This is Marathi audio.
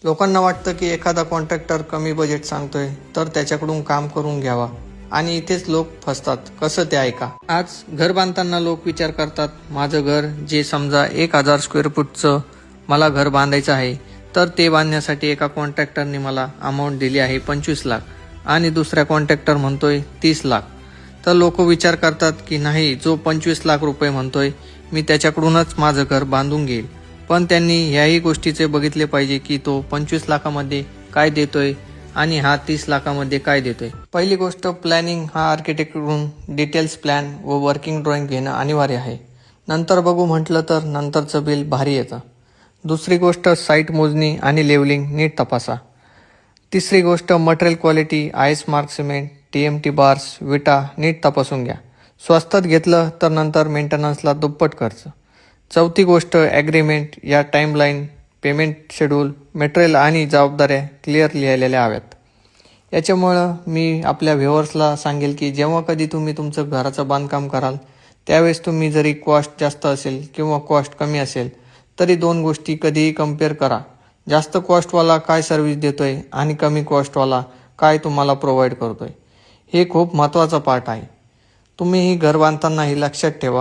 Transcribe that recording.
लोकांना वाटतं की एखादा कॉन्ट्रॅक्टर कमी बजेट सांगतोय तर त्याच्याकडून काम करून घ्यावा आणि इथेच लोक फसतात. कसं ते ऐका. आज घर बांधताना लोक विचार करतात, माझं घर जे समजा 1000 स्क्वेअर फूटचं मला घर बांधायचं आहे, तर ते बांधण्यासाठी एका कॉन्ट्रॅक्टरने मला अमाऊंट दिली आहे 25 लाख आणि दुसऱ्या कॉन्ट्रॅक्टर म्हणतोय 30 लाख. तर लोक विचार करतात की नाही, जो 25 लाख रुपये म्हणतोय मी त्याच्याकडूनच माझं घर बांधून घेईल. पण त्यांनी ह्याही गोष्टीचे बघितले पाहिजे की तो 25 लाखामध्ये काय देतोय आणि हा 30 लाखामध्ये काय देतोय. पहिली गोष्ट, प्लॅनिंग हा आर्किटेक्टकडून डिटेल्स प्लॅन व वर्किंग ड्रॉइंग घेणं अनिवार्य आहे. नंतर बघू म्हटलं तर नंतरचं बिल भारी येतं. दुसरी गोष्ट, साईट मोजणी आणि लेवलिंग नीट तपासा. तिसरी गोष्ट, material quality, ISI mark cement, TMT bars, विटा नीट तपासून घ्या. स्वस्तात घेतलं तर नंतर मेंटेनन्सला दुप्पट खर्च. चौथी गोष्ट, ॲग्रीमेंट या टाईमलाईन, पेमेंट शेड्यूल, मटेरियल आणि जबाबदाऱ्या क्लिअर लिहिलेल्या हव्यात. याच्यामुळं मी आपल्या व्ह्युअर्सला सांगेल की जेव्हा कधी तुम्ही तुमचं घराचं बांधकाम कराल त्यावेळेस तुम्ही जरी कॉस्ट जास्त असेल किंवा कॉस्ट कमी असेल तरी दोन गोष्टी कधीही कम्पेअर करा. जास्त कॉस्टवाला काय सर्व्हिस देतोय आणि कमी कॉस्टवाला काय तुम्हाला प्रोव्हाइड करतोय, हे खूप महत्त्वाचा पार्ट आहे. तुम्ही ही घर बांधताना हे लक्षात ठेवा.